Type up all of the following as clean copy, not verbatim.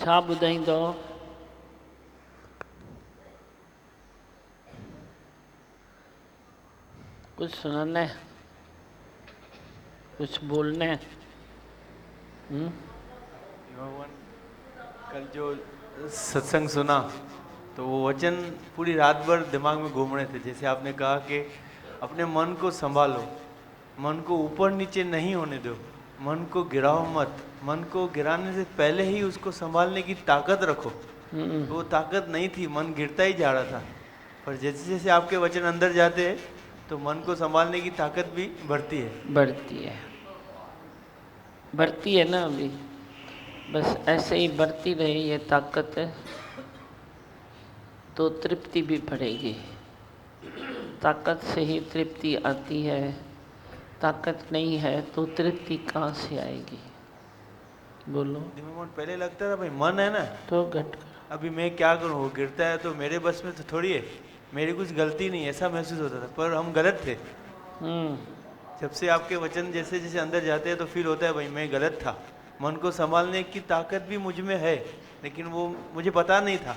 छा ॿुधाईंदो? कुछ सुनाना है, कुछ बोलना है। भगवान कल जो सत्संग सुना तो वो वचन पूरी रात भर दिमाग में घूम रहे थे। जैसे आपने कहा कि अपने मन को संभालो, मन को ऊपर नीचे नहीं होने दो, मन को गिराओ मत, मन को गिराने से पहले ही उसको संभालने की ताकत रखो। तो वो ताकत नहीं थी, मन गिरता ही जा रहा था। पर जैसे जैसे आपके वचन अंदर जाते हैं तो मन को संभालने की ताकत भी बढ़ती है। बढ़ती है ना। अभी बस ऐसे ही बढ़ती रहे ये ताकत, तो तृप्ति भी बढ़ेगी। ताकत से ही तृप्ति आती है, ताकत नहीं है तो तृप्ति कहाँ से आएगी? बोलो। पहले लगता था भाई मन है ना तो घट अभी मैं क्या करूँ, वो गिरता है तो मेरे बस में तो थोड़ी है, मेरी कुछ गलती नहीं, ऐसा महसूस होता था। पर हम गलत थे। जब से आपके वचन जैसे जैसे अंदर जाते हैं तो फील होता है भाई मैं गलत था। मन को संभालने की ताकत भी मुझ में है, लेकिन वो मुझे पता नहीं था।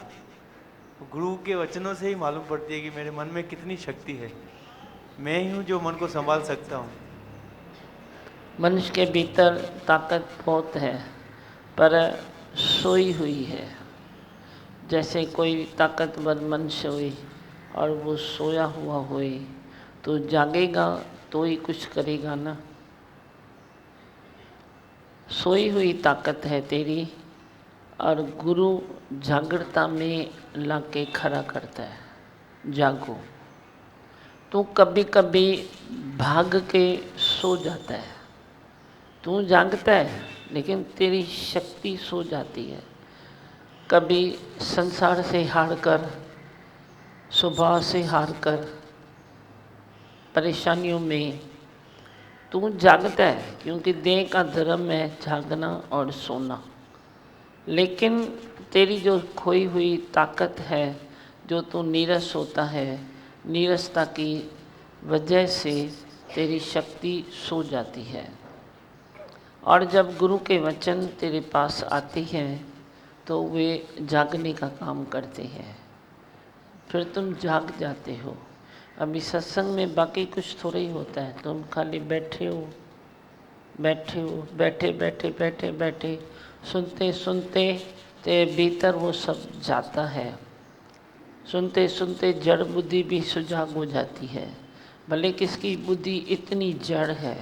गुरु के वचनों से ही मालूम पड़ती है कि मेरे मन में कितनी शक्ति है। मैं ही हूँ जो मन को संभाल सकता हूँ। मनुष्य के भीतर ताकत बहुत है, पर सोई हुई है। जैसे कोई ताकतवर मनुष्य हुई और वो सोया हुआ होए तो जागेगा तो ही कुछ करेगा ना। सोई हुई ताकत है तेरी, और गुरु जागृता में लाके खड़ा करता है। जागो। तू कभी कभी भाग के सो जाता है, तू जागता है लेकिन तेरी शक्ति सो जाती है। कभी संसार से हार कर, स्वभाव से हार कर, परेशानियों में तू जागता है, क्योंकि देह का धर्म है जागना और सोना। लेकिन तेरी जो खोई हुई ताकत है, जो तू नीरस होता है, नीरसता की वजह से तेरी शक्ति सो जाती है। और जब गुरु के वचन तेरे पास आते हैं तो वे जागने का काम करते हैं, फिर तुम जाग जाते हो। अभी सत्संग में बाकी कुछ थोड़ा ही होता है, तुम खाली बैठे हो, बैठे बैठे सुनते सुनते तेरे भीतर वो सब जाता है। सुनते सुनते जड़ बुद्धि भी सुजाग हो जाती है। भले किसकी बुद्धि इतनी जड़ है,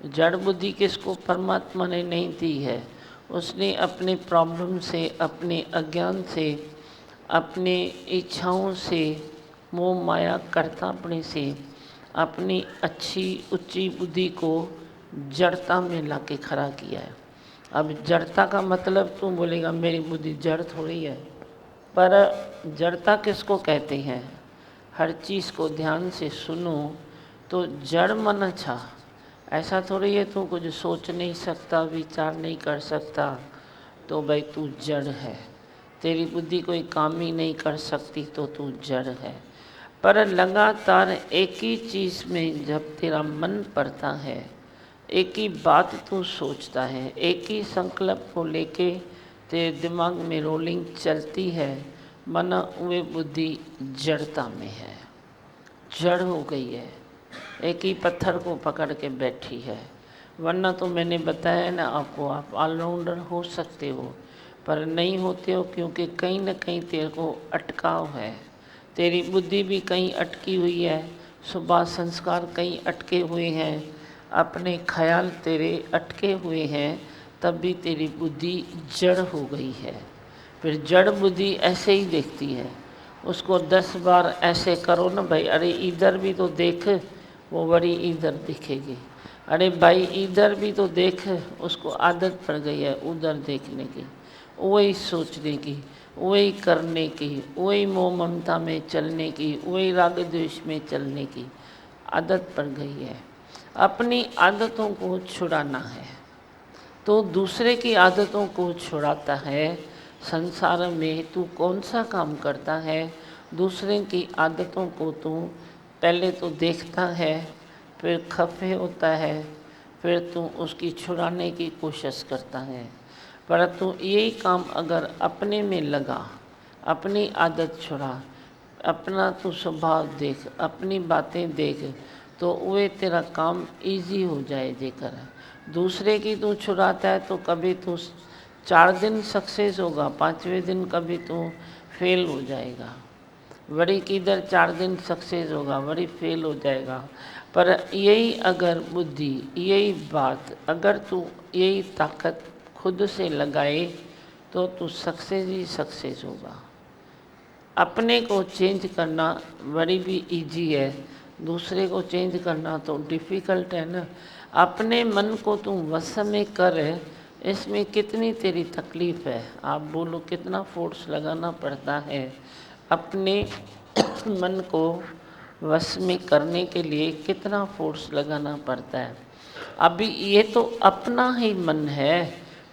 जड़ बुद्धि किसको परमात्मा ने नहीं दी है। उसने अपने प्रॉब्लम से, अपने अज्ञान से, अपने इच्छाओं से, मोह माया कर्तापणे से अपनी अच्छी उच्ची बुद्धि को जड़ता में लाके खड़ा किया है। अब जड़ता का मतलब तू बोलेगा मेरी बुद्धि जड़ थोड़ी है, पर जड़ता किसको कहते हैं? हर चीज़ को ध्यान से सुनो तो जड़ मन अच्छा। ऐसा थोड़ी है तू कुछ सोच नहीं सकता, विचार नहीं कर सकता तो भाई तू जड़ है। तेरी बुद्धि कोई काम ही नहीं कर सकती तो तू जड़ है। पर लगातार एक ही चीज़ में जब तेरा मन पड़ता है, एक ही बात तू सोचता है, एक ही संकल्प को लेके तेरे दिमाग में रोलिंग चलती है, मना वे बुद्धि जड़ता में है, जड़ हो गई है, एक ही पत्थर को पकड़ के बैठी है। वरना तो मैंने बताया ना आपको, आप ऑलराउंडर हो सकते हो, पर नहीं होते हो, क्योंकि कहीं ना कहीं तेरे को अटकाव है। तेरी बुद्धि भी कहीं अटकी हुई है, स्वभाव संस्कार कहीं अटके हुए हैं, अपने ख्याल तेरे अटके हुए हैं, तब भी तेरी बुद्धि जड़ हो गई है। फिर जड़ बुद्धि ऐसे ही देखती है। उसको 10 बार ऐसे करो ना भाई, अरे इधर भी तो देख, वो बड़ी इधर दिखेगी। अरे भाई इधर भी तो देख, उसको आदत पड़ गई है उधर देखने की, वही सोचने की, वही करने की, वही मोह ममता में चलने की, वही राग द्वेष में चलने की आदत पड़ गई है। अपनी आदतों को छुड़ाना है तो दूसरे की आदतों को छुड़ाता है। संसार में तू कौन सा काम करता है? दूसरे की आदतों को तू पहले तो देखता है, फिर खफे होता है, फिर तू उसकी छुड़ाने की कोशिश करता है। परंतु यही काम अगर अपने में लगा, अपनी आदत छुड़ा, अपना तू स्वभाव देख, अपनी बातें देख, तो वे तेरा काम इजी हो जाए। जेकर दूसरे की तू छुड़ाता है तो कभी तू 4 दिन सक्सेस होगा, 5वें दिन कभी तू फेल हो जाएगा। वरी किधर 4 दिन सक्सेस होगा, वरी फेल हो जाएगा। पर यही अगर बुद्धि, यही बात अगर तू यही ताकत खुद से लगाए तो तू सक्सेस ही सक्सेस होगा। अपने को चेंज करना बड़ी भी इजी है, दूसरे को चेंज करना तो डिफ़िकल्ट है ना। अपने मन को तू वश में कर, इसमें कितनी तेरी तकलीफ़ है। आप बोलो कितना फोर्स लगाना पड़ता है अपने मन को वश में करने के लिए, कितना फोर्स लगाना पड़ता है। अभी ये तो अपना ही मन है,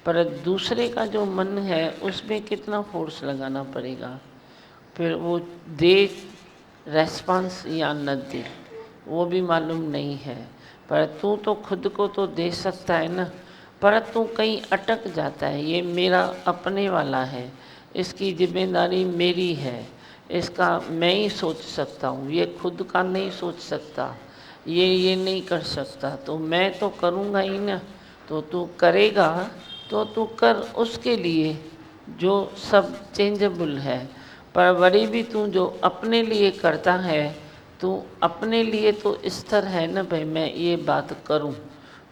पर दूसरे का जो मन है उसमें कितना फोर्स लगाना पड़ेगा। फिर वो दे रेस्पॉन्स या न दे वो भी मालूम नहीं है। पर तू तो खुद को तो दे सकता है ना, पर तू कहीं अटक जाता है। ये मेरा अपने वाला है, इसकी जिम्मेदारी मेरी है, इसका मैं ही सोच सकता हूँ, ये खुद का नहीं सोच सकता, ये नहीं कर सकता, तो मैं तो करूँगा ही ना। तो तू करेगा तो तू कर उसके लिए जो सब चेंजेबल है। पर वरी भी तू जो अपने लिए करता है, तू अपने लिए तो स्थिर है ना भाई, मैं ये बात करूं,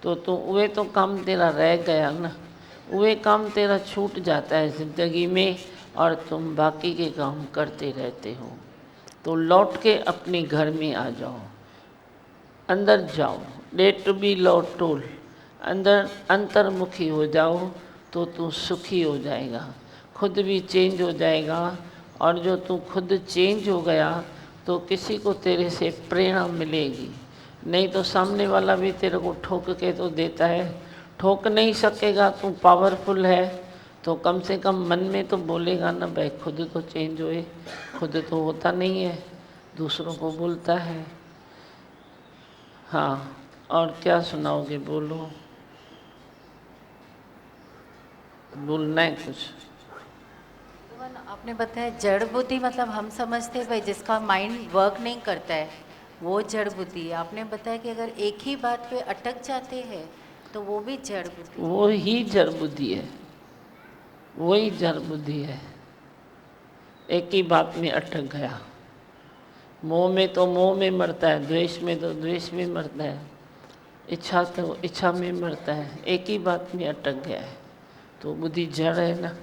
तो तू वे तो काम तेरा रह गया ना, वे काम तेरा छूट जाता है ज़िंदगी में, और तुम बाकी के काम करते रहते हो। तो लौट के अपने घर में आ जाओ, अंदर जाओ, date to be lot toll, अंदर अंतर्मुखी हो जाओ तो तू सुखी हो जाएगा, खुद भी चेंज हो जाएगा। और जो तू खुद चेंज हो गया तो किसी को तेरे से प्रेरणा मिलेगी। नहीं तो सामने वाला भी तेरे को ठोक के तो देता है, ठोक नहीं सकेगा, तू पावरफुल है तो कम से कम मन में तो बोलेगा ना भाई खुद तो चेंज होए। खुद तो होता नहीं है, दूसरों को बोलता है। हाँ, और क्या सुनाओगे, बोलो, बोलना है कुछ? आपने बताया जड़ बुद्धि, मतलब हम समझते हैं भाई जिसका माइंड वर्क नहीं करता है वो जड़ बुद्धि है। आपने बताया कि अगर एक ही बात पे अटक जाते हैं तो वो भी जड़ बुद्धि, वो ही जड़ बुद्धि है, वही जड़ बुद्धि है। एक ही बात में अटक गया, मोह में तो मोह में मरता है, द्वेष में तो द्वेष में मरता है, इच्छा तो इच्छा में मरता है, एक ही बात में अटक गया है, तो बुद्धि जड़ है ना।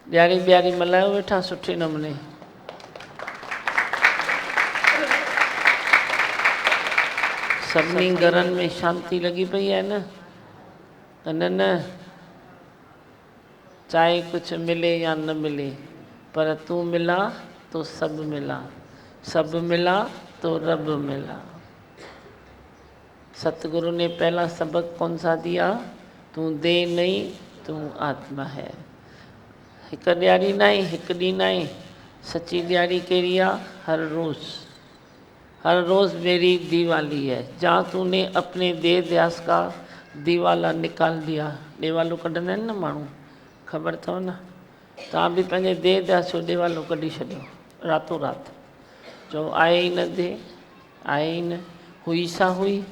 ॾियारी ॿियारी मल्हायो वेठा सुठे नमूने? सभिनी घरनि में शांति लगी पई है न? न चाहे कुछ मिले या न मिले, पर तू मिला तो सब मिला, सब मिला तो रब मिला। सतगुरु ने पहला सबक कौन सा दिया? तू दे नहीं, तू आत्मा है। हिक ॾियारी न आहे, हिकु ॾींहुं न आहे, सची ॾियारी कहिड़ी आहे? हर रोज़ मेरी दिवाली है। जहाँ तूने अपने देह ध्यास का दिवाला निकाल दिया, दिवालो कढंदा आहिनि न माण्हू, ख़बर अथव न? तव्हां बि पंहिंजे देह ध्यास जो दिवालो कढी छॾियो रातो राति, चओ आहे ई न दे, आहे ई न, हुई सा हुई,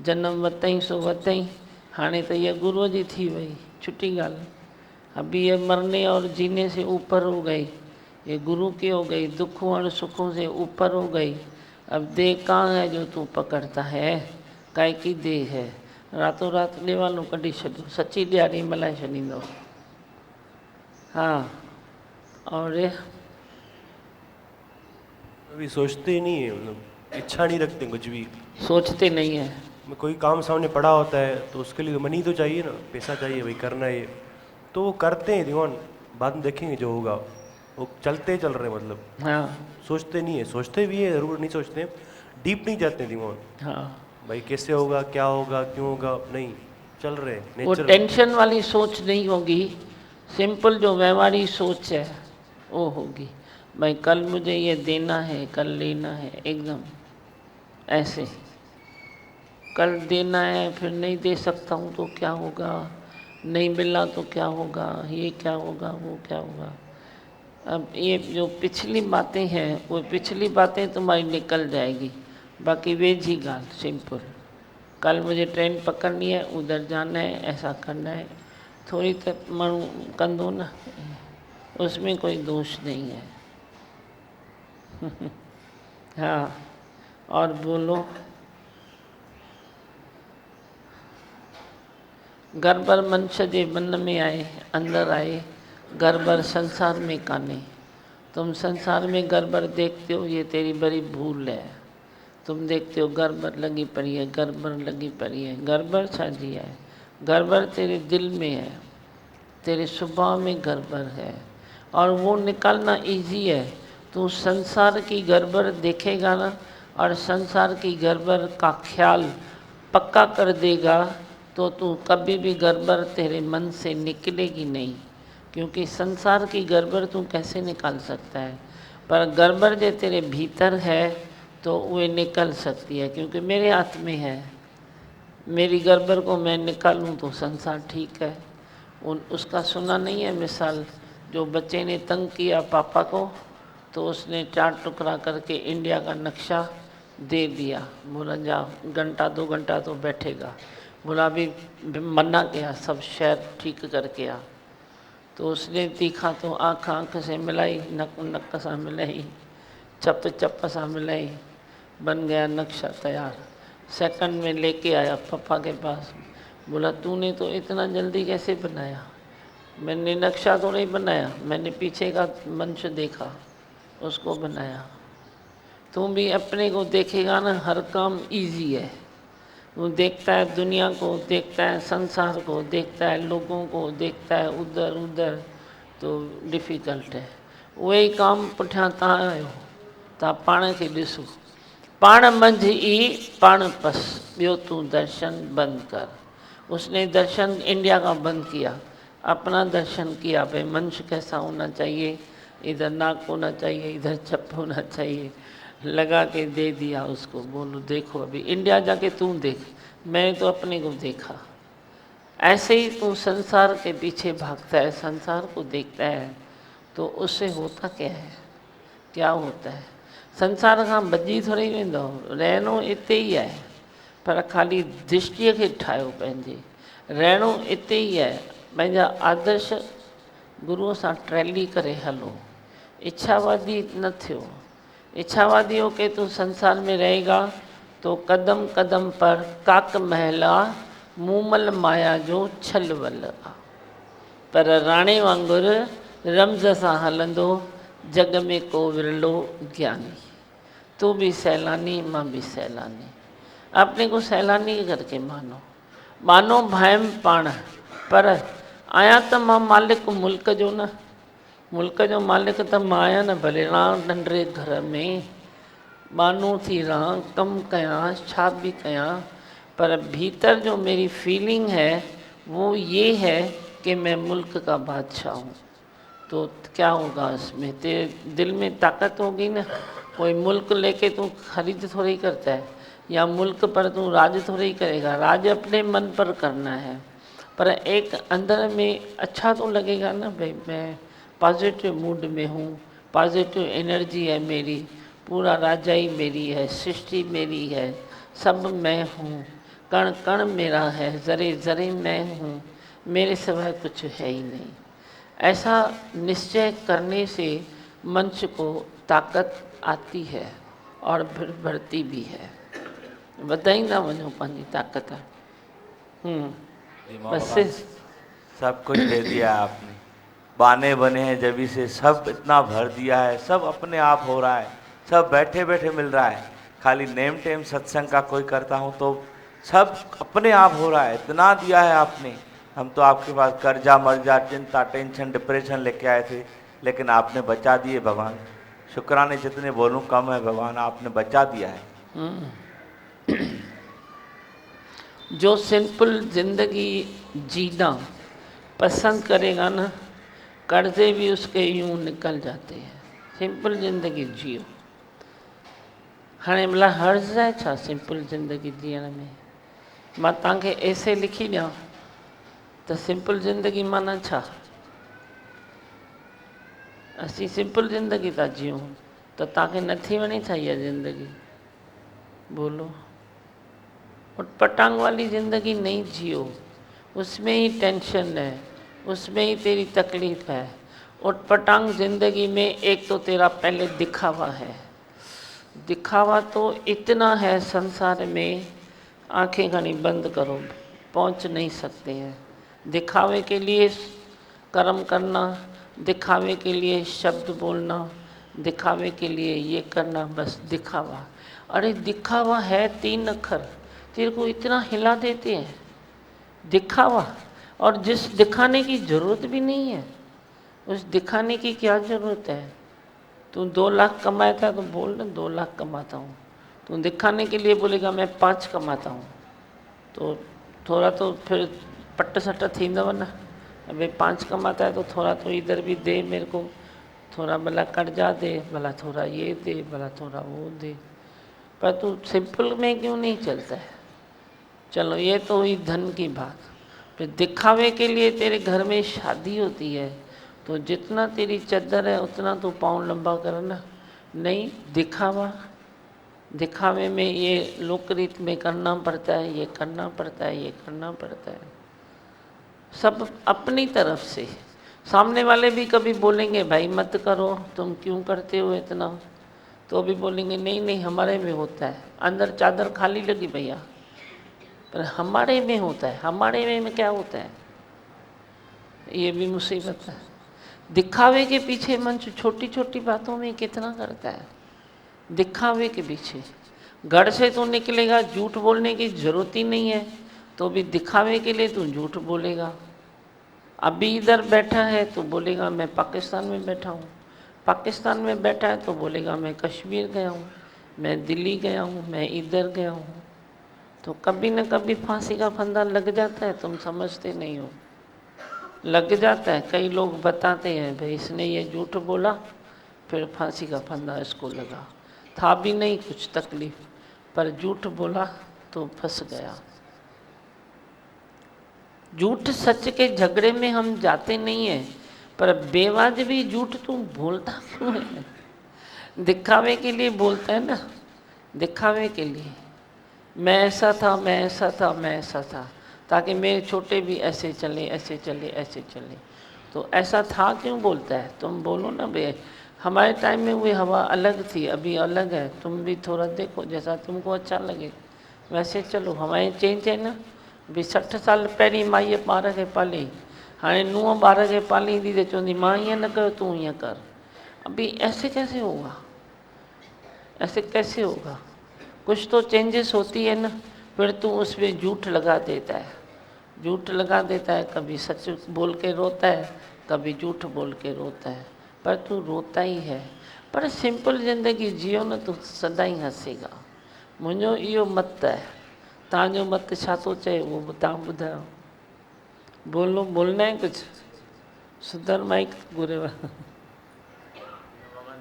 जन्म वरितई सो वरितई, हाणे त इहा गुरूअ जी थी वई, छुटी ॻाल्हि। अभी ये मरने और जीने से ऊपर हो गई, ये गुरु की हो गई, दुखों और सुखों से ऊपर हो गई। अब देह कहाँ है जो तू पकड़ता है? काय की देह है? रातों रात दिवालो कढी छॾियो, सची ॾियारी मल्हाए छॾींदो। हाँ, और अभी सोचते ही नहीं है, मतलब इच्छा नहीं रखते कुछ भी, सोचते नहीं है। कोई काम सामने पड़ा होता है तो उसके लिए मनी तो चाहिए ना, पैसा चाहिए भाई, करना है तो वो करते हैं दीवान, बाद में देखेंगे जो होगा, वो चलते चल रहे मतलब। हाँ, सोचते नहीं है, सोचते भी है जरूर, नहीं सोचते, डीप नहीं जाते दीवान। हाँ, भाई कैसे होगा, क्या होगा, क्यों होगा, नहीं, चल रहे वो नेचर। टेंशन वाली सोच नहीं होगी, सिंपल जो व्यवहारिक सोच है वो होगी। भाई कल मुझे ये देना है, कल लेना है, एकदम ऐसे। कल देना है, फिर नहीं दे सकता हूँ तो क्या होगा, नहीं मिला तो क्या होगा, ये क्या होगा, वो क्या होगा। अब ये जो पिछली बातें हैं वो पिछली बातें तुम्हारी निकल जाएगी, बाकी वे जी गाल सिंपल। कल मुझे ट्रेन पकड़नी है, उधर जाना है, ऐसा करना है, थोड़ी तक मन कंदो ना, उसमें कोई दोष नहीं है। हाँ, और बोलो। घर पर मनुष्य जे मन में आए, अंदर आए, घर भर संसार में काने। तुम संसार में गड़बड़ देखते हो, ये तेरी बड़ी भूल है। तुम देखते हो गड़बड़ लगी पड़ी है, गड़बड़ लगी पड़ी है। गड़बड़ साझी है, गड़बड़ तेरे दिल में है, तेरे स्वभाव में गड़बड़ है, और वो निकालना इजी है। तू संसार की गड़बड़ देखेगा ना, और संसार की गड़बड़ का ख्याल पक्का कर देगा, तो तू कभी भी गड़बड़ तेरे मन से निकलेगी नहीं। क्योंकि संसार की गड़बड़ तू कैसे निकाल सकता है, पर गड़बड़ जो तेरे भीतर है तो वे निकल सकती है, क्योंकि मेरे हाथ में है। मेरी गड़बड़ को मैं निकालूं तो संसार ठीक है। उसका सुना नहीं है मिसाल, जो बच्चे ने तंग किया पापा को, तो उसने 4 टुकड़ा करके इंडिया का नक्शा दे दिया। बोला जाओ, घंटा 2 घंटा तो बैठेगा। बोला भी मना किया, सब शहर ठीक करके आ। तो उसने तीखा तो आँख आँख से मिलाई, नक नक सा मिलाई, चप चप सा मिलाई, बन गया नक्शा तैयार। सेकंड में लेके आया पापा के पास। बोला तूने तो इतना जल्दी कैसे बनाया? मैंने नक्शा तो नहीं बनाया, मैंने पीछे का मंच देखा, उसको बनाया। तुम भी अपने को देखेगा ना, हर काम इजी है। वो देखता है दुनिया को, देखता है संसार को, देखता है लोगों को, देखता है उधर उधर, तो डिफ़िकल्ट है। वही काम पुठियां तव्हां आहियो, तव्हां पाण खे ॾिसो। पाण मंझि ई पाण पस, ॿियो तू दर्शन बंद कर। उसने दर्शन इंडिया का बंद किया, अपना दर्शन किया। भाई मनुष्य कैसा होना चाहिए, इधर नाक होना चाहिए, इधर चप होना चाहिए, लगा के दे दिया उसको। बोलो देखो अभी इंडिया जाके तू देख, मैंने तो अपने को देखा। ऐसे ही तू संसार के पीछे भागता है, संसार को देखता है, तो उससे होता क्या है, क्या होता है? संसार खां भॼी थोरी वेंदो, रहणो इते ई आहे, पर खाली दृष्टिअ खे ठाहियो पंहिंजे। रहणो इते ई आहे, पंहिंजा आदर्श गुरूअ सां ट्रैली करे हलो। इच्छावादी न थियो। इच्छावादी होके तू संसार में रहेगा तो कदम कदम पर काक महला, मूमल माया जो छल वल। पर राणे वांगुरु रमज़ सां हलंदो, जग में को विरलो ज्ञानी। तू भी सैलानी, मां भी सैलानी। अपने को सैलानी करके मानो, मानो भाइम पाण, पर आया त मां मालिक मुल्क जो न। मुल्क जो मालिक त मां आहियां न, भले रहां नंढड़े घर में, मानू थी रहां, कम कयां, छा भी कयां, पर भीतर जो मेरी फीलिंग है वो ये है कि मैं मुल्क का बादशाह हूँ। तो क्या होगा इसमें? तेरे दिल में ताकत होगी ना। कोई मुल्क लेके तू खरीद थोड़ी करता है, या मुल्क पर तू राज थोड़ी करेगा। राज अपने मन पर करना है, पर एक अंदर में अच्छा तो लगेगा ना, भाई मैं पॉजिटिव मूड में हूँ, पॉजिटिव एनर्जी है मेरी, पूरा राजा ही मेरी है, सृष्टि मेरी है, सब मैं हूँ, कण कण मेरा है, ज़रे ज़रे मैं हूँ, मेरे सिवाय कुछ है ही नहीं। ऐसा निश्चय करने से मनुष्य को ताकत आती है और फिर बढ़ती भी है। बताईंदा वञो पंहिंजी ताकत। बस सब कुछ दे दिया है आपने, बाने बने हैं जभी से, सब इतना भर दिया है, सब अपने आप हो रहा है, सब बैठे बैठे मिल रहा है। खाली नेम टेम सत्संग का कोई करता हूँ तो सब अपने आप हो रहा है, इतना दिया है आपने। हम तो आपके पास कर्जा मर्जा चिंता टेंशन डिप्रेशन लेके आए थे, लेकिन आपने बचा दिए भगवान। शुक्राने जितने बोलूँ कम है भगवान, आपने बचा दिया है। जो सिंपल जिंदगी जीना पसंद करेगा ना, कर्जे भी उसके यूं निकल जाते हैं। सिंपल जिंदगी जियो। हाँ भला हर्ज़ है छा सिंपल जिंदगी जीअण में? मां तव्हांखे ऐसे लिखी ॾियां त सिंपल ज़िंदगी माना छा? असीं सिंपल ज़िंदगी था जियूं त तव्हांखे नथी वणे छा इहा ज़िंदगी? बोलो। उटपटांग वाली ज़िंदगी नहीं जियो, उसमें ही टेंशन है, उसमें ही तेरी तकलीफ़ है। उटपटांग ज़िंदगी में एक तो तेरा पहले दिखावा है, दिखावा तो इतना है संसार में, आंखें घनी बंद करो, पहुंच नहीं सकते हैं। दिखावे के लिए कर्म करना, दिखावे के लिए शब्द बोलना, दिखावे के लिए ये करना, बस दिखावा। अरे दिखावा है 3 अक्षर, तेरे को इतना हिला देते हैं, दिखावा। और जिस दिखाने की ज़रूरत भी नहीं है, उस दिखाने की क्या ज़रूरत है? तू 2 लाख कमाता तो बोल ना 2 लाख कमाता हूँ। तू दिखाने के लिए बोलेगा मैं 5 कमाता हूँ, तो थोड़ा तो फिर पट सट थींदव न। अबे 5 कमाता है तो थोड़ा तो इधर भी दे मेरे को, थोड़ा भला कर्जा दे, भला थोड़ा ये दे, भला थोड़ा वो दे। पर तू सिंपल में क्यों नहीं चलता है? चलो ये तो हुई धन की बात। फिर दिखावे के लिए तेरे घर में शादी होती है तो जितना तेरी चद्दर है उतना तो पाँव लंबा करना। नहीं, दिखावा, दिखावे में ये लोकरीत में करना पड़ता है, ये करना पड़ता है, ये करना पड़ता है, सब अपनी तरफ से। सामने वाले भी कभी बोलेंगे भाई मत करो, तुम क्यों करते हो इतना, तो भी बोलेंगे नहीं नहीं हमारे में होता है। अंदर चादर खाली लगी भैया, पर हमारे में होता है। हमारे में क्या होता है? ये भी मुसीबत है। दिखावे के पीछे मन छोटी छोटी बातों में कितना करता है, दिखावे के पीछे। घर से तो निकलेगा, झूठ बोलने की ज़रूरत ही नहीं है, तो भी दिखावे के लिए तू झूठ बोलेगा। अभी इधर बैठा है तो बोलेगा मैं पाकिस्तान में बैठा हूँ, पाकिस्तान में बैठा है तो बोलेगा मैं कश्मीर गया हूँ, मैं दिल्ली गया हूँ, मैं इधर गया हूँ। तो कभी न कभी फांसी का फंदा लग जाता है, तुम समझते नहीं हो, लग जाता है। कई लोग बताते हैं भाई इसने ये झूठ बोला फिर फांसी का फंदा इसको लगा, था भी नहीं कुछ तकलीफ, पर झूठ बोला तो फंस गया। झूठ सच के झगड़े में हम जाते नहीं हैं, पर बेवाजिबी झूठ तू बोलता क्यों है? दिखावे के लिए बोलता है ना, दिखावे के लिए। मैं ऐसा था, मैं ऐसा था, मैं ऐसा था, ताकि मेरे छोटे भी ऐसे चले, ऐसे चले, ऐसे चले। तो ऐसा था क्यों बोलता है? तुम बोलो ना भैया हमारे टाइम में वो हवा अलग थी, अभी अलग है, तुम भी थोड़ा देखो जैसा तुमको अच्छा लगे वैसे चलो। हमारे चेंज है ना। भी 60 साल पहिरीं माईअ ॿार खे पाली, हाणे नुंहुं ॿार खे पालींदी त चवंदी मां ईअं न कयो तूं ईअं कर। अभी ऐसे कैसे होगा? ऐसे कैसे होगा? कुछ तो चेंजेस होती है ना, फिर तू उसमें झूठ लगा देता है, झूठ लगा देता है। कभी सच बोल के रोता है, कभी झूठ बोल के रोता है, पर तू रोता ही है। पर सिंपल ज़िंदगी जियो न, तू सदा ही हंसेगा। मुंहिंजो इहो मत है, तव्हांजो मत छा थो चए उहो तव्हां ॿुधायो। बोलो, बोलना है कुछ? सुधर माइक घुरेव।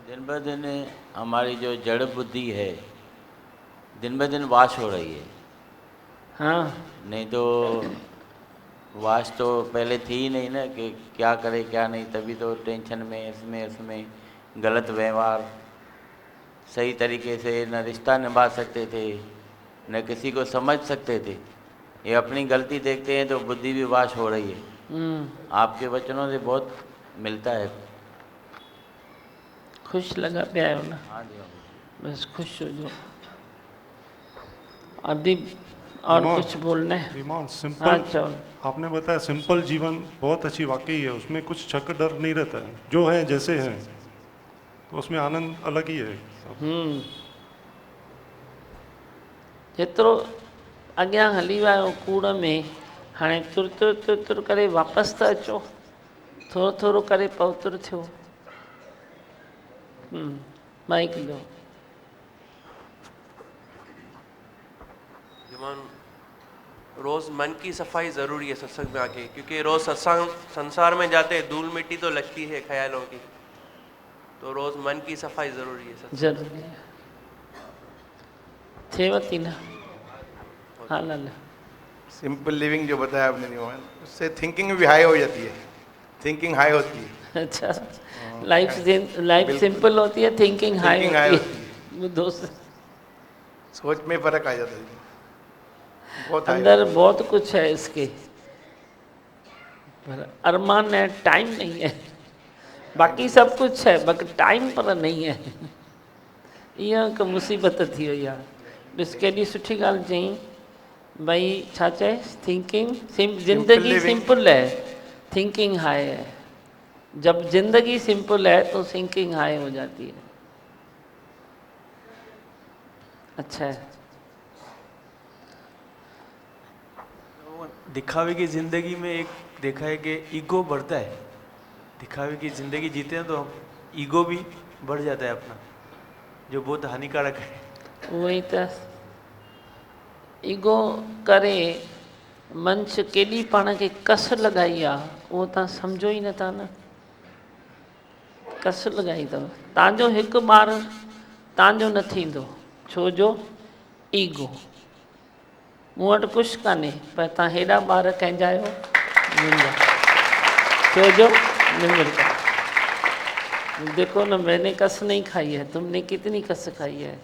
दिन ब दिन हमारी जो जड़ बुद्धि है दिन ब दिन वाश हो रही है। हाँ, नहीं तो वाश तो पहले थी ही नहीं ना, कि क्या करे क्या नहीं, तभी तो टेंशन में इसमें गलत व्यवहार, सही तरीके से न रिश्ता निभा सकते थे, न किसी को समझ सकते थे। ये अपनी गलती देखते हैं तो बुद्धि भी वाश हो रही है। आपके वचनों से बहुत मिलता है। खुश लगा पे आयो ना, हाँ जी, हाँ जी। बस खुश हो जाओ। अभी और विमान, कुछ बोलना है? विमान हाँ, सिंपल, चलो। आपने बताया सिंपल जीवन बहुत अच्छी वाकई है, उसमें कुछ शक डर नहीं रहता है, जो है जैसे हैं तो उसमें आनंद अलग ही है। जेतिरो अॻियां हली विया आहियो कूड़ में, हाणे तुर तुर तुर तुर करे वापसि त अचो, थोरो थोरो करे पवित्र थियो। माइक ॾियो। विमान, रोज़ मन की सफाई ज़रूरी है सत्संग में आके, क्योंकि रोज़ सत्संग संसार में जाते धूल मिट्टी तो लगती है ख्यालों की, तो रोज़ मन की सफाई ज़रूरी है सत्संग। ज़रूरी है। थिएव थी न? हा लाला। सिंपल लिविंग जो बताया आपने दीवान, उससे थिंकिंग भी हाई हो जाती है, थिंकिंग हाई होती है। अच्छा, लाइफ बिल्कुल। सिंपल होती है, थिंकिंग हाई Thinking high होती है। वो दोस्त सोच में फर्क आ जाता है, बहुत हाई अंदर होती है। बहुत कुछ है इसके, पर अरमान है, टाइम नहीं है। बाकी सब कुछ है, बाकी टाइम पर नहीं है। इहा हिकु मुसीबत थी वई आहे। ॾिस केॾी सुठी ॻाल्हि चई, भई छा चए, थिंकिंग जिंदगी living। सिंपल है, थिंकिंग हाई है। जब जिंदगी सिंपल है तो थिंकिंग हाई हो जाती है। अच्छा है। दिखावे की ज़िंदगी में एक देखा है कि ईगो बढ़ता है। दिखावे की ज़िंदगी जीते हैं तो हम ईगो भी बढ़ जाता है अपना, जो बहुत हानिकारक है। उहे त ईगो करे मंश केॾी पाण खे कस लॻाई आहे, उहो तव्हां सम्झो ई नथा न। कस लॻाई अथव, तव्हांजो हिकु ॿार तव्हांजो न थींदो, छो जो ईगो। मूं वटि कुझु कान्हे, पर तव्हां हेॾा ॿार कंहिंजा आहियो, मुंहिंजा, छो जो निमिरता। देखो ना, मैंने कस नहीं खाई है, तुमने कितनी कस खाई है।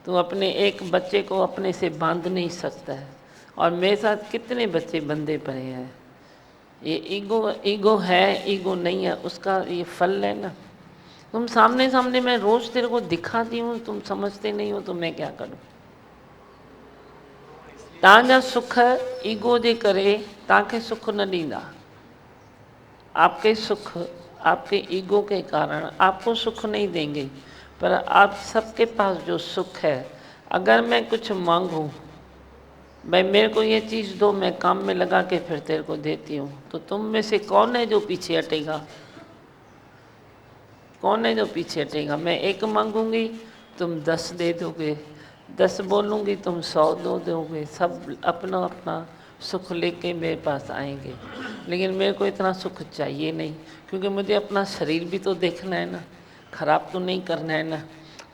तू अपने एक बच्चे को अपने से बांध नहीं सकता है, और मेरे साथ कितने बच्चे बंधे पड़े हैं। ये ईगो है, ईगो नहीं है, उसका ये फल है ना। तुम सामने सामने मैं रोज़ तेरे को दिखाती हूँ, तुम समझते नहीं हो, तो मैं क्या करूँ। तव्हांजा सुख ईगो जे करे तव्हांखे सुख न ॾींदा। आपके सुख आपके ईगो के कारण आपको सुख नहीं देंगे। पर आप सबके पास जो सुख है, अगर मैं कुछ मांगूं, भाई मेरे को ये चीज़ दो, मैं काम में लगा के फिर तेरे को देती हूँ, तो तुम में से कौन है जो पीछे हटेगा? कौन है जो पीछे हटेगा? मैं एक मांगूंगी, तुम 10 दे दोगे, 10 बोलूँगी, तुम 100 दोगे। सब अपना अपना सुख लेके मेरे पास आएंगे, लेकिन मेरे को इतना सुख चाहिए नहीं, क्योंकि मुझे अपना शरीर भी तो देखना है ना, खराब तो नहीं करना है ना।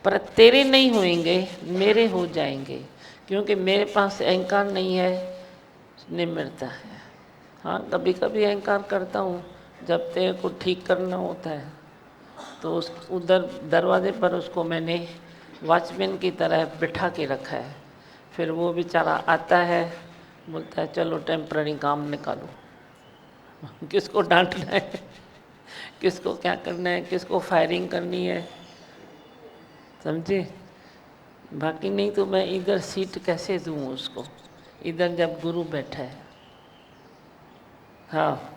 पर तेरे नहीं होंगे, मेरे हो जाएंगे, क्योंकि मेरे पास अहंकार नहीं है, निम्रता है। हाँ, कभी कभी अहंकार करता हूँ, जब तेरे को ठीक करना होता है, तो उस उधर दरवाजे पर उसको मैंने वॉचमैन की तरह बिठा के रखा है। फिर वो बेचारा आता है, बोलता है चलो टेम्पररी काम निकालो। किसको डांटना है, किसको क्या करना है, किसको फायरिंग करनी है, समझे। बाकी नहीं तो मैं इधर सीट कैसे दूँ उसको, इधर जब गुरु बैठा है। हाँ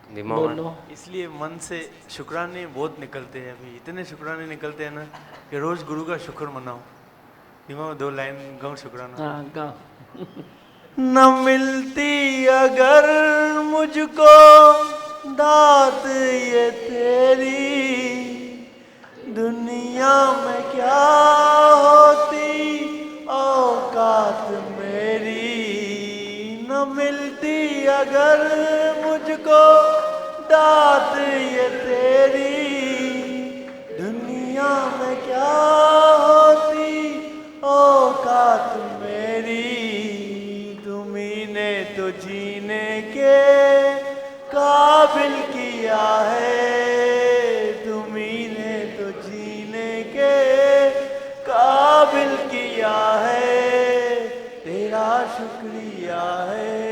बोलो। इसलिए मन से शुक्राने बहुत निकलते हैं। अभी इतने शुक्राने निकलते हैं ना कि रोज़ गुरु का शुक्र मनाओ। दिमाग में 2 लाइन गाऊं शुक्राना। हाँ गाओ। न मिलती अगर मुझको दात ये तेरी, दुनिया में क्या होती औकात मेरी। न मिलती अगर मुझको दात ये तेरी, दुनिया में क्या होती औकात मेरी। तुम्ही ने तो जीने के काबिल किया है, तुम्ही ने तो जीने के काबिल किया है। तेरा शुक्रिया है,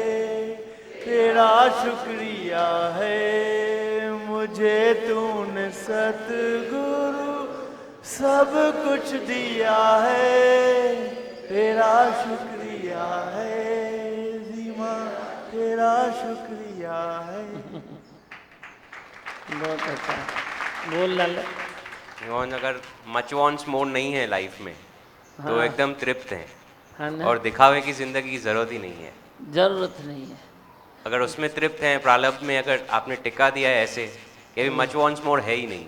तेरा शुक्रिया है, मुझे तूने सतगुरु सब कुछ दिया है। तेरा शुक्रिया है जीमा, तेरा शुक्रिया है। बहुत अच्छा, बोल लाल। और अगर मच वॉन्ट्स मोर नहीं है लाइफ में, तो हाँ। एकदम तृप्त हैं, हाँ ना, और दिखावे की ज़िंदगी की ज़रूरत ही नहीं है। जरूरत नहीं है। अगर उसमें तृप्त हैं, प्रारब्ध में अगर आपने टिका दिया है ऐसे कि भी मच वॉन्ट्स मोर है ही नहीं,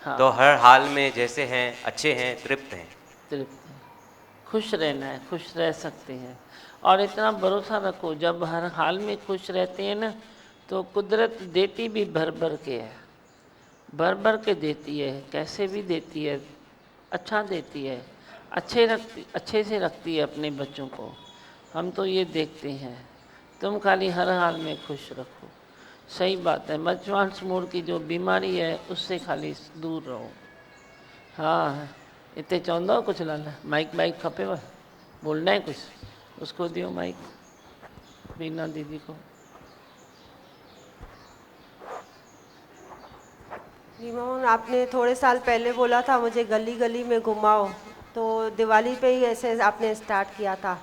हाँ। तो हर हाल में जैसे हैं, अच्छे हैं, तृप्त हैं। तृप्त है, खुश रहना है, खुश रह सकते हैं। और इतना भरोसा रखो, जब हर हाल में खुश रहते हैं ना, तो कुदरत देती भी भर भर के है, भर भर के देती है। कैसे भी देती है, अच्छा देती है, अच्छे से रखती है अपने बच्चों को। हम तो ये देखते हैं तुम खाली हर हाल में खुश रखो। सही बात है, मचवांस मूड की जो बीमारी है उससे खाली दूर रहो। हाँ इतने चवंदो कुछ लाला, माइक खपेव, बोलना है कुछ, उसको दियो माइक, बीना दीदी को। नीमोहन, आपने थोड़े साल पहले बोला था मुझे गली गली में घुमाओ, तो दिवाली पे ही ऐसे आपने स्टार्ट किया था।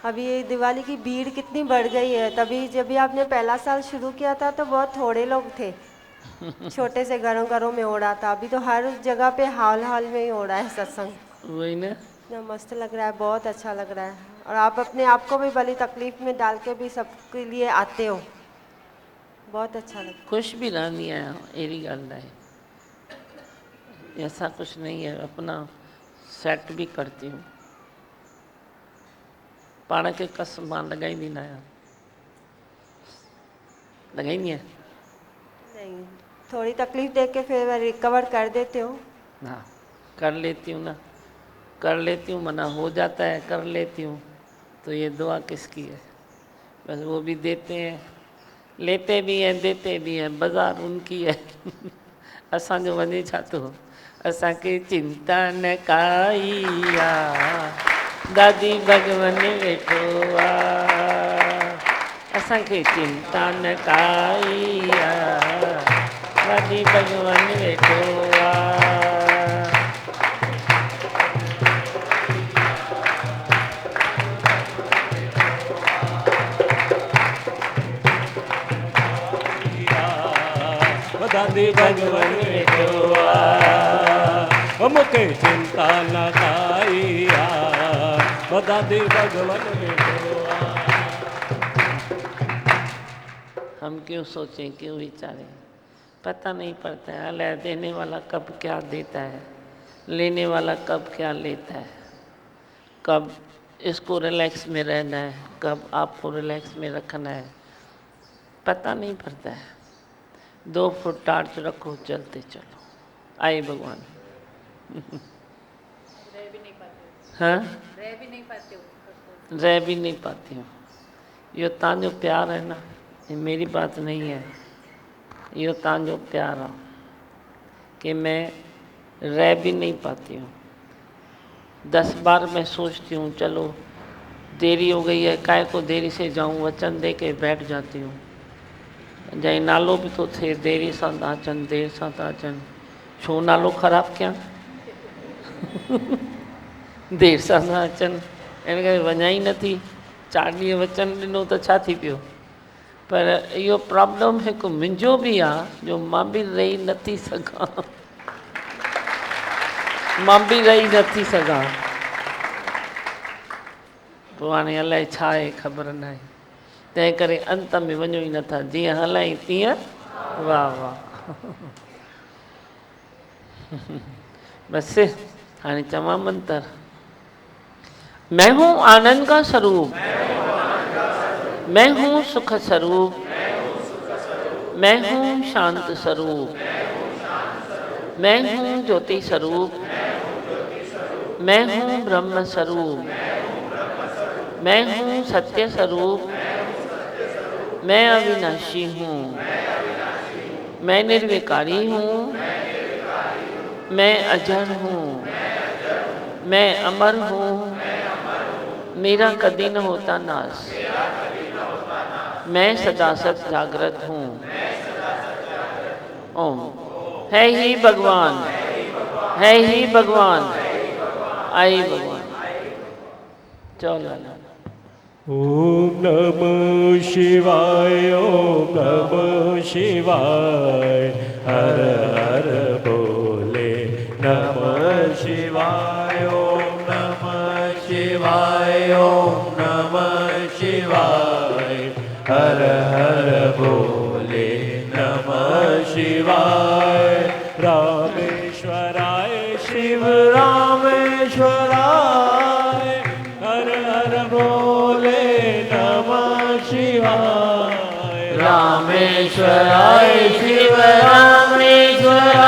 अभी ये दिवाली की भीड़ कितनी बढ़ गई है। तभी जब भी आपने पहला साल शुरू किया था तो बहुत थोड़े लोग थे, छोटे से घरों घरों में हो रहा था। अभी तो हर जगह पे हाल हाल में ही हो रहा है सत्संग। वही ना, इतना मस्त लग रहा है, बहुत अच्छा लग रहा है। और आप अपने आप को भी भली तकलीफ में डाल के भी सबके लिए आते हो, बहुत अच्छा लगता है। खुश भी रहनी है, एरी गल है, ऐसा कुछ नहीं है। अपना सेट भी करती हूँ, पाण के कसम लगाई दी ना यार, लगाई नहीं है। नहीं, थोड़ी तकलीफ देख के फिर रिकवर कर देते हो। हाँ कर लेती हूँ ना, कर लेती हूँ, मना हो जाता है, कर लेती हूँ। तो ये दुआ किसकी है? बस वो भी देते हैं, लेते भी हैं, देते भी हैं, बाज़ार उनकी है। असां जो वञे छा थो, असांखे चिंता न काई आहे, दादी भगवन वेठो आहे, असांखे चिंता न काई आहे, दादी भगवन वेठो आहे। दादी भगवन वेठो आहे, मूंखे चिंता न काई आहे, दादी भगवन वेठो आहे। हम क्यों सोचें, क्यों विचारें, पता नहीं पड़ता है। अल्लाह देने वाला कब क्या देता है, लेने वाला कब क्या लेता है, कब इसको रिलैक्स में रहना है, कब आपको रिलैक्स में रखना है, पता नहीं पड़ता है। 2 फुट टार्च रखो, चलते चलो, आए भगवान। हाँ रह भी नहीं पाती हूँ। यो तांजो प्यार है ना, ये मेरी बात नहीं है, यो तांजो प्यार है कि मैं रह भी नहीं पाती हूँ। 10 बार मैं सोचती हूँ चलो देरी हो गई है, काय को देरी से जाऊँ, वचन दे के बैठ जाती हूँ। जै नालो भी तो थे, देरी सां था अचनि, देर सां था अचनि, छो नालो ख़राब कयां। देर सां था अचनि, इन करे वञा ई नथी। 4 ॾींहं वचन ॾिनो त छा थी पियो। पर इहो प्रॉब्लम हिकु मुंहिंजो बि आहे, जो मां बि रही नथी सघां, मां बि रही नथी सघां। पोइ हाणे अलाए छा आहे, ख़बर न आहे। तंहिं करे अंत में वञो ई नथा, जीअं हलाई तीअं वाह वाह। बस हाणे चवां मंत्र, मैं हूँ आनंद का स्वरूप, मैं हूँ सुख स्वरूप, मैं हूँ शांत स्वरूप, मैं हूँ ज्योति स्वरूप, मैं हूँ ब्रह्म स्वरूप, मैं हूँ सत्य स्वरूप, मैं अविनाशी हूँ, मैं निर्विकारी हूँ, मैं अजर हूँ, मैं अमर हूँ, मेरा कभी न होता नाश, मैं सदा सत जागृत हूँ। ओम है ही भगवान, है ही भगवान, आई भगवान। चलो ओम नमः शिवाय, ओम नमः शिवाय, हर हर बोले नमः शिवाय, ओम नमः शिवाय, ओम नमः शिवाय, हर हर बोले नमः शिवाय। रामेश्वराय शिव रामेश्वराय, हर हर बोले नमः शिवाय। रामेश्वराय शिव रामेश्वराय,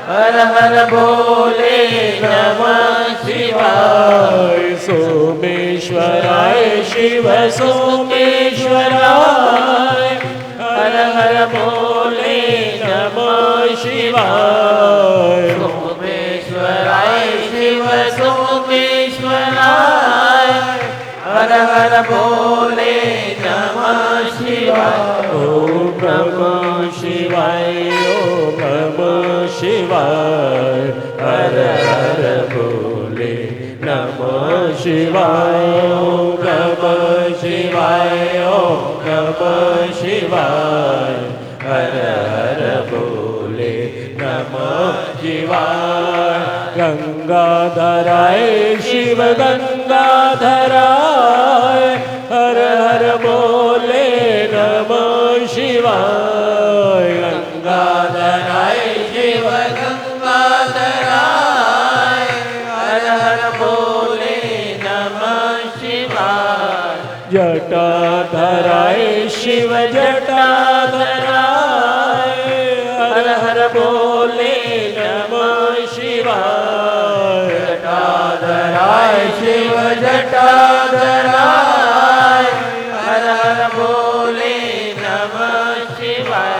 हर हर बोले नमः शिवाय। सोमेश्वराय सोमेश्वराय शिव सोमेश्वराय हर हर भोले नमः शिवाय सोमेश्वराय शिव सोमेश्वराय हर हर भोले नमः शिवाय। ओम नमः शिवाय ओम नमः शिवाय हर हर भोले नमः शिवाय ओम नमः शिवाय ओम नमः शिवाय हर हर भोले नमः शिवाय। गंगाधराय शिव गंगाधराय हर हर भोले नमः शिवाय। गंगाधराय शिव गंगाधराय हर हर भोले नमः शिवाय। जटाधराय शिव जटाधराय हर हर भोले नमः शिवाय। जटाधराय शिव जटाधराय हर हर भोले नमः शिवाय।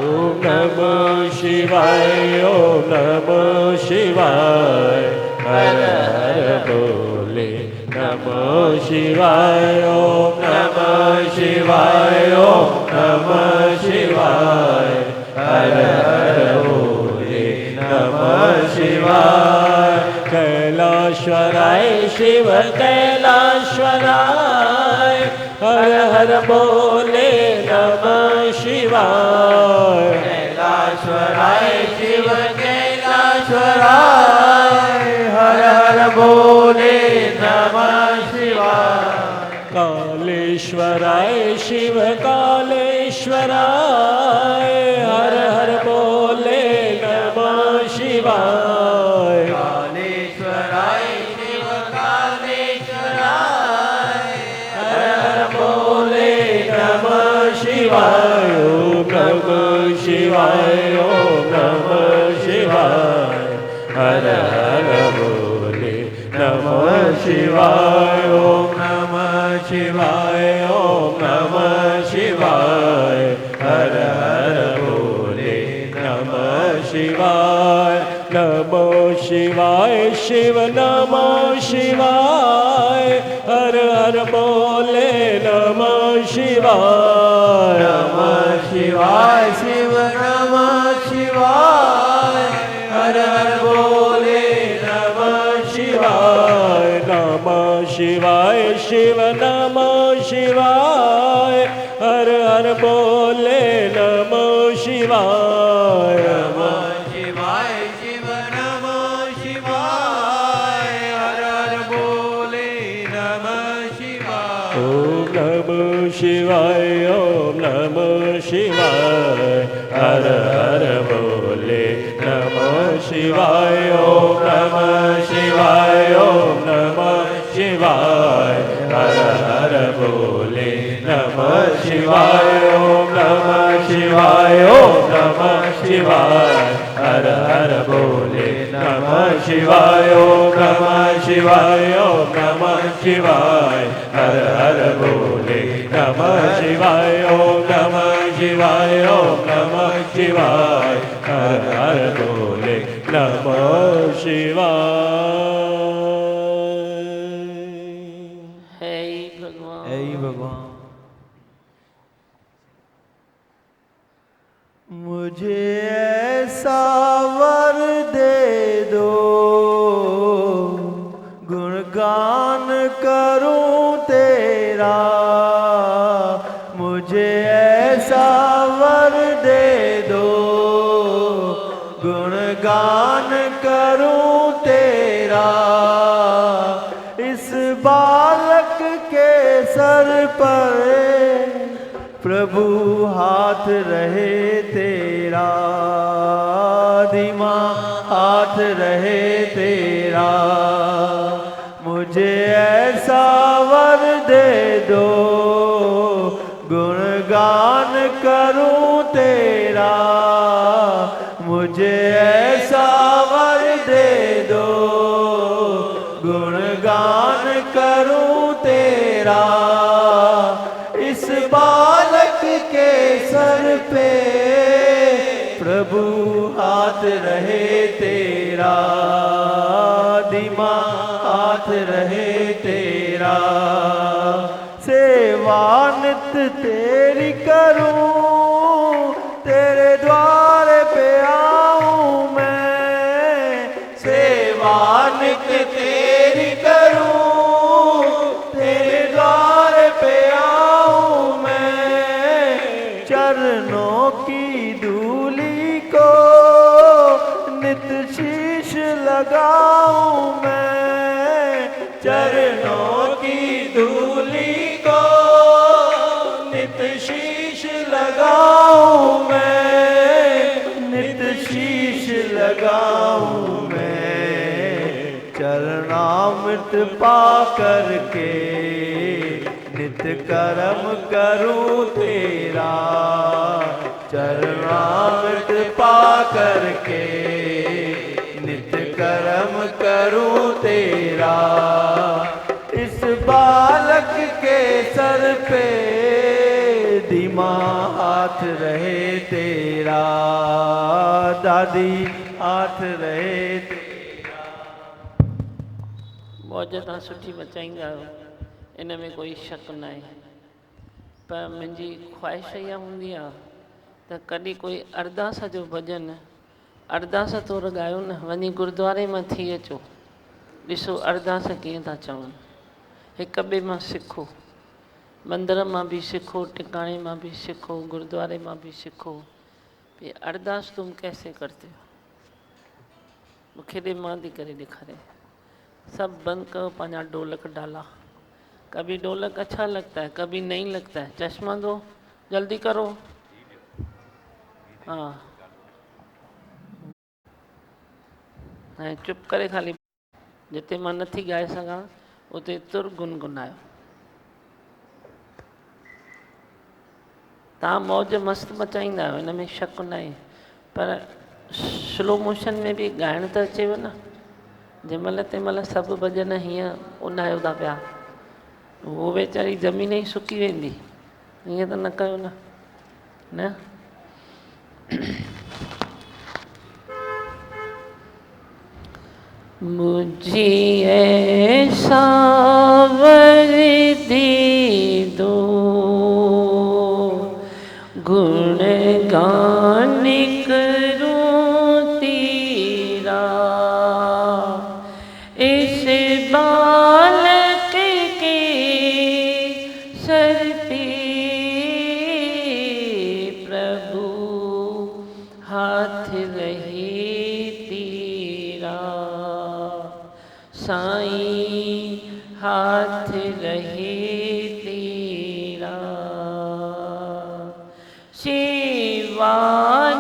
ओम नमः शिवाय ओम नमः शिवाय हर हर भोले नमः शिवाय ओम नमः शिवाय ओम नमः शिवाय हर हर भोले नमः शिवाय। कैलाश्वराय शिव कैलाश्वराय हर हर भोले नमः शिवाय। कैलाश्वराय शिव कैलाश्वराय हर हर भोले नमः शिवाय। कालेश्वराय शिव कालेश्वराय हर हर भोले नमः शिवाय। कालेश्वराय शिव कालेश्वराय हर हर भोले नमः शिवाय। ओम नमः शिवाय ओम नमः शिवाय हर हर भोले नमः शिवाय। ओम नमः शिवाय ओम नमः शिवाय हर हर भोले नमः शिवाय। नमो शिवाय शिव नमो शिवाय हर हर भोले नमः शिवाय। नमः शिवाय शिव नमः शिवाय हर हर भोले नमः शिवाय। नमः शिवाय शिव नमः शिवाय हर हर भोले नमः शिवाय। नमः शिवाय शिव नमः शिवाय हर हर भोले नमः शिवाय। ओम नमः शिवाय ओम नमः शिवाय हर हर भोले नमः शिवाय। ओम नमः शिवाय ओम नमः शिवाय हर हर भोले नमः शिवाय। ओम नमः शिवाय ओम नमः शिवाय हर हर भोले नमः शिवाय। ओम नमः शिवाय ओम नमः शिवाय हर हर भोले नमः शिवाय। ओम नमः शिवाय ओम नमः शिवाय हर हर भोले नमः शिवाय। हे भगवान हे भगवान मुझे ऐसा वर दे दो गुणगान करूं तेरा। मुझे ऐसा वर दे दो गुणगान करूं तेरा। इस बालक के सर पर प्रभु हाथ रहे तेरा। धीमा हाथ रहे तेरा। मुझे ऐसा वर दे दो गुणगान करूं तेरा। मुझे ऐसा वर दे दो गुणगान करूं तेरा। तेरा, इस बालक के सर पे प्रभु हाथ रहे तेरा, धीमा हाथ रहे तेरा। सेवा नित तेरी करूं, तेरे द्वार पे आऊं मैं, सेवा नित तेरी करूं, तेरे द्वार पे आऊं मैं। चरणों की धूली को नित शीश लगाऊं मैं, चरणों की धूली को नित शीश लगाऊं मैं, नित शीश लगाऊं मैं। चरणामृत पा करके नित कर्म करूं तेरा, चरणामृत पा करके नित कर्म करूं तेरा। इस बालक के सर पे धीमा हाथ रहे तेरा, दादी हाथ रहे तेरा। बहुत ज़्यादा सुठी मचाईंदा आहियो, इन में कोई शक न आहे। पर मुंहिंजी ख़्वाहिश इहा हूंदी आहे त कॾहिं कोई अरदास जो भॼन अरदास तौरु ॻायो न, वञी गुरुद्वारे मां थी अचो, ॾिसो अरदास कीअं था चवनि। हिक ॿिए मां सिखो, मंदर मां बि सिखो, टिकाणे मां बि सिखो, गुरुद्वारे मां भी सीखो कि अरदास तुम कैसे करते हो। मूंखे ॾे मां थी करे ॾेखारे। सब बंद करो, पंहिंजा ढोलक डाला। कभी ढोलक अच्छा लगता है, कभी नहीं लगता है। चश्मा दो, जल्दी करो। हाँ, ऐं चुप करे खाली जिते मां नथी ॻाए सघां उते तुर गुनगुनायो। तव्हां मौज मस्त मचाईंदा आहियो, हिन में शक न आहे, पर स्लो मोशन में भी ॻाइण त अचेव न। जंहिंमहिल तंहिंमहिल सभु भॼन हीअं उॾायो था पिया, उहो वेचारी ज़मीन ई सुकी वेंदी। ईअं त न कयो न, न। मुझे ऐसा वर दे दो, गुणगान करूं तेरा, इस बालक के सर पे प्रभु हाथ रहे तेरा, साईं हाथ रहे तेरा। सेवा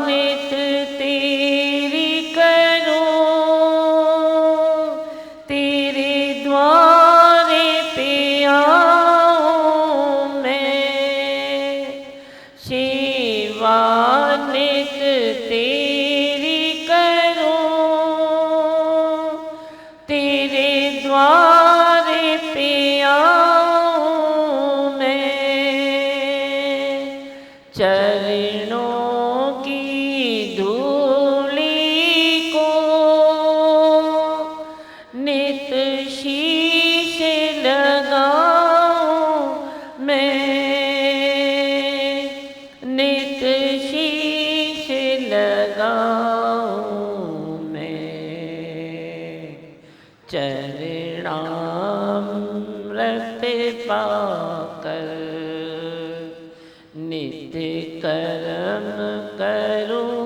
नित तेरी करूं, तेरे द्वारे पे आऊं मैं। सेवा नित तेरी करूं, तेरे द्वारे पे आऊं मैं। चरणों की धूली को नित शीश लगाऊं मैं, नित शीश लगाऊं मैं। चरणामृत पाकर नित्य कर्म करूं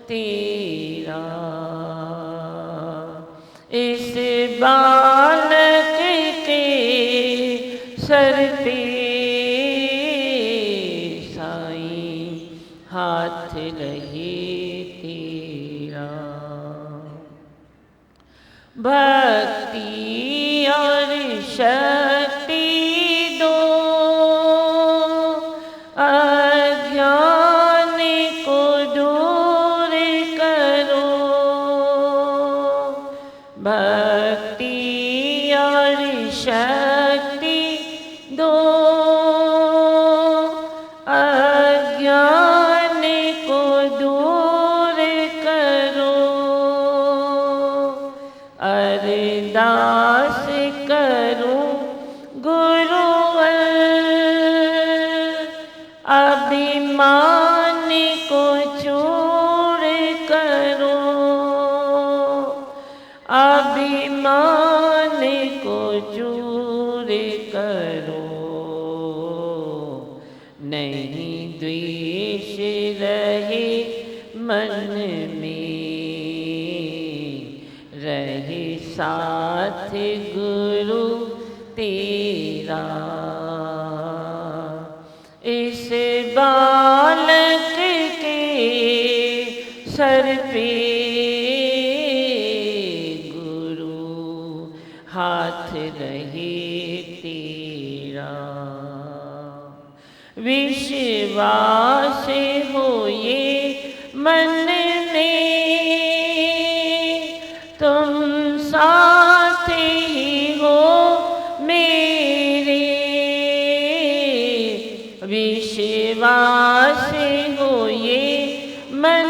तेरा, इस बालक के सर पे साईं हाथ रहे तेरा। भक्ति और शक्ति दो, अज्ञान को दूर करो। भक्ति और शक्ति दो, करो, नहीं द्वेष रहे मन में, रहे साथ गुरु तेरा। इस बालक के सर पे गुरु हाथ रहे तेरा। विश्वास हो ये मन में, तुम साथ ही हो मेरे। विश्वास हो ये मन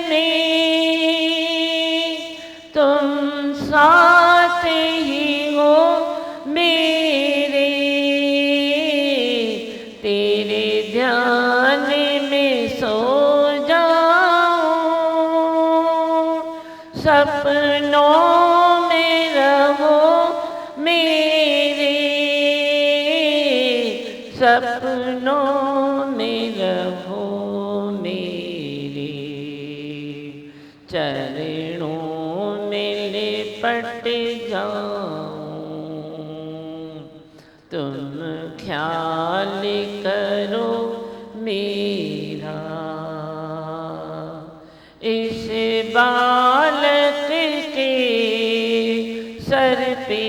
में, तुम साथ ही हो मेरे। तेरे ध्यान में सो जाऊं, सपनों में रहो मेरे। सपनों में रहो मेरे, चरणों में लिपट जाऊं। तुम ख्याल करो मेरा, इस बालक के सर पे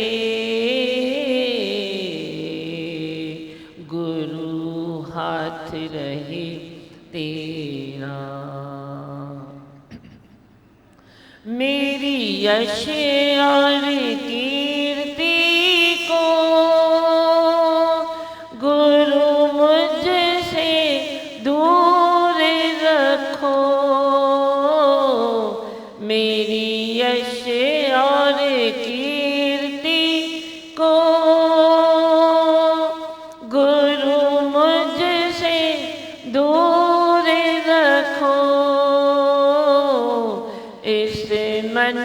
गुरु हाथ रहे तेरा। मेरी यश और कीर्ति को गुरु मुझसे दूर रखो। मेरी यश और कीर्ति को गुरु मुझसे दूर रखो। इस मन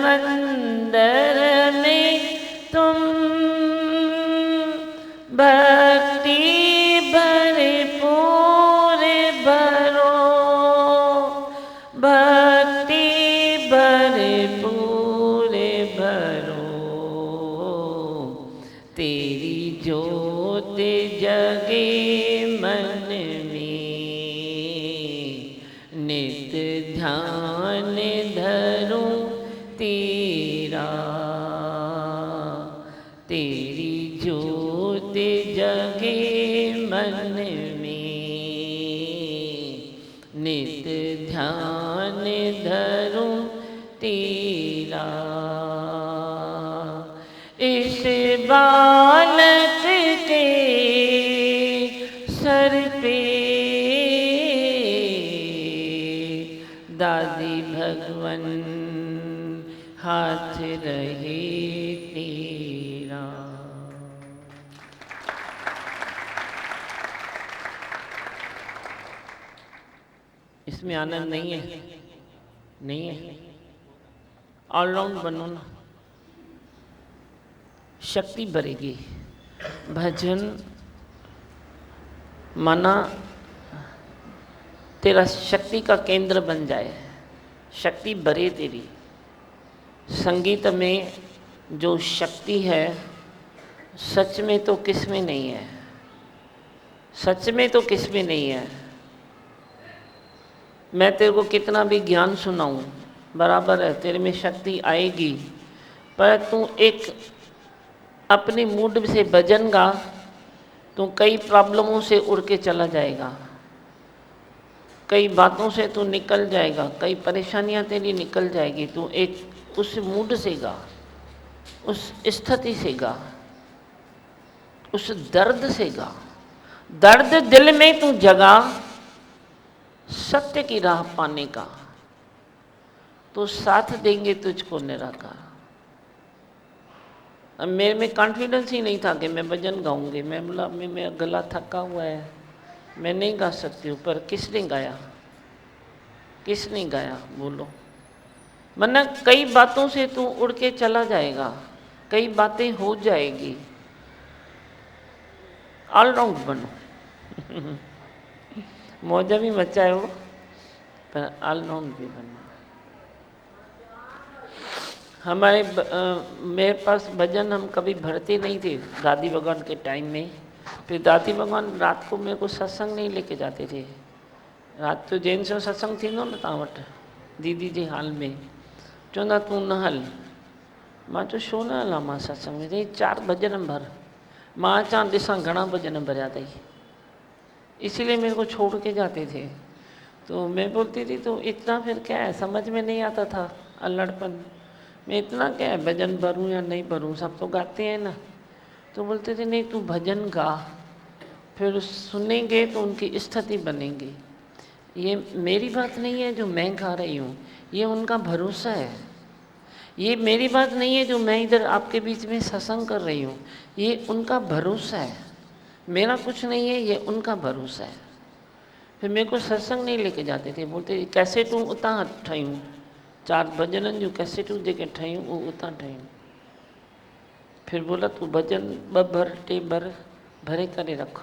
मंदिर में तुम भक्ति भरपूर भरो, भक्ति भरपूर भरो। तेरी ज्योत जगे मन में, नित ध्यान धरूं तेरा। तेरी ज्योत जगे मन में, नित ध्यान धरूं तेरा। इस बालक के सर पे दादी भगवन हाथ रहे तेरा। इसमें आनंद नहीं है? नहीं है? ऑलराउंड बनो ना, शक्ति बढ़ेगी। भजन माना तेरा शक्ति का केंद्र बन जाए, शक्ति बढ़े तेरी। संगीत में जो शक्ति है सच में तो किस में नहीं है, सच में तो किस में नहीं है। मैं तेरे को कितना भी ज्ञान सुनाऊं बराबर है, तेरे में शक्ति आएगी, पर तू एक अपने मूड से भजन गा, तू कई प्रॉब्लमों से उड़ के चला जाएगा, कई बातों से तू निकल जाएगा, कई परेशानियां तेरी निकल जाएगी। तू एक उस मूड से गा, उस स्थिति से गा, उस दर्द से गा। दर्द दिल में तू जगा सत्य की राह पाने का, तो साथ देंगे तुझको निराकार। अब मेरे में कॉन्फिडेंस ही नहीं था कि मैं भजन गाऊंगी। मैं बोला मेरा गला थका हुआ है, मैं नहीं गा सकती हूँ। पर किसने गाया, किसने गाया बोलो। वरना कई बातों से तू उड़ के चला जाएगा, कई बातें हो जाएगी। ऑलराउंड बनो। मौजा भी मचाए हो पर ऑलराउंड भी बनो। मेरे पास भजन हम कभी भरते नहीं थे दादी भगवान के टाइम में। फिर दादी भगवान रात को मेरे को सत्संग नहीं लेके जाते थे। रात तो जैन जो सत्संग थींदो न तव्हां वटि दीदी जे हाल में, चवंदा तूं न हल। मां चयो छो न हलां मां सत्संग में, चई 4 भजन भर। मां अचां ॾिसां घणा भजन भरिया अथई, इसीलिए मेरे को छोड़ के जाते थे। तो मैं बोलती थी तो इतना फिर क्या है, समझ में नहीं आता था अल्लड़पन। मैं इतना क्या है भजन भरूं या नहीं भरूं, सब तो गाते हैं ना। तो बोलते थे नहीं तू भजन गा, फिर सुनेंगे तो उनकी स्थिति बनेगी। ये मेरी बात नहीं है जो मैं गा रही हूँ, ये उनका भरोसा है। ये मेरी बात नहीं है जो मैं इधर आपके बीच में सत्संग कर रही हूँ, ये उनका भरोसा है। मेरा कुछ नहीं है, ये उनका भरोसा है। फिर मेरे को सत्संग नहीं लेके जाते थे, बोलते कैसेटूं उतां ठहियूं, 4 भजननि जूं कैसेटूं जेके ठहियूं उहो उतां ठहियूं। फिर बोला तू भजन 2 भर 3 भर भरे करे रख।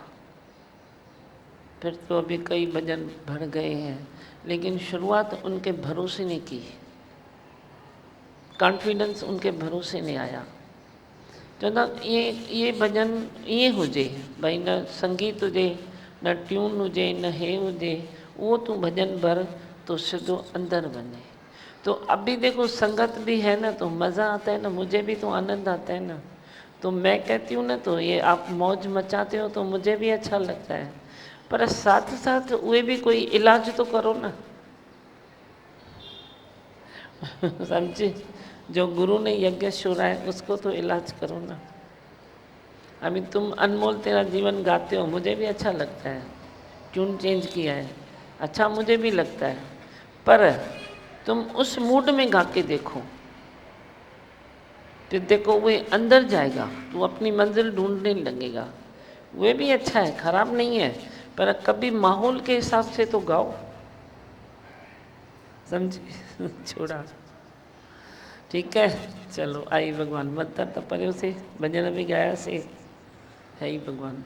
फिर तो अभी कई भजन भर गए हैं, लेकिन शुरुआत उनके भरोसे ने की, कॉन्फिडेंस उनके भरोसे ने आया। चवंदा ये भजन ईअं हुजे भई, न संगीत हुजे न ट्यून हुजे न हे हुजे, वो तू भजन भर तो सिद्धो अंदर बने। तो अभी देखो संगत भी है ना तो मज़ा आता है ना, मुझे भी तो आनंद आता है ना। तो मैं कहती हूँ ना तो ये आप मौज मचाते हो तो मुझे भी अच्छा लगता है, पर साथ साथ वे भी कोई इलाज तो करो ना। समझे, जो गुरु ने यज्ञ छुड़ाए उसको तो इलाज करो ना। अभी तुम अनमोल तेरा जीवन गाते हो, मुझे भी अच्छा लगता है, ट्यून चेंज किया है, अच्छा मुझे भी लगता है, पर तुम उस मूड में गा के देखो, फिर देखो वो अंदर जाएगा, तू अपनी मंजिल ढूंढने लगेगा। वे भी अच्छा है, खराब नहीं है, पर कभी माहौल के हिसाब से तो गाओ। समझे, छोड़ा, ठीक है। चलो आई भगवान, मत तो परियो से भजन भी गाया से है ही भगवान।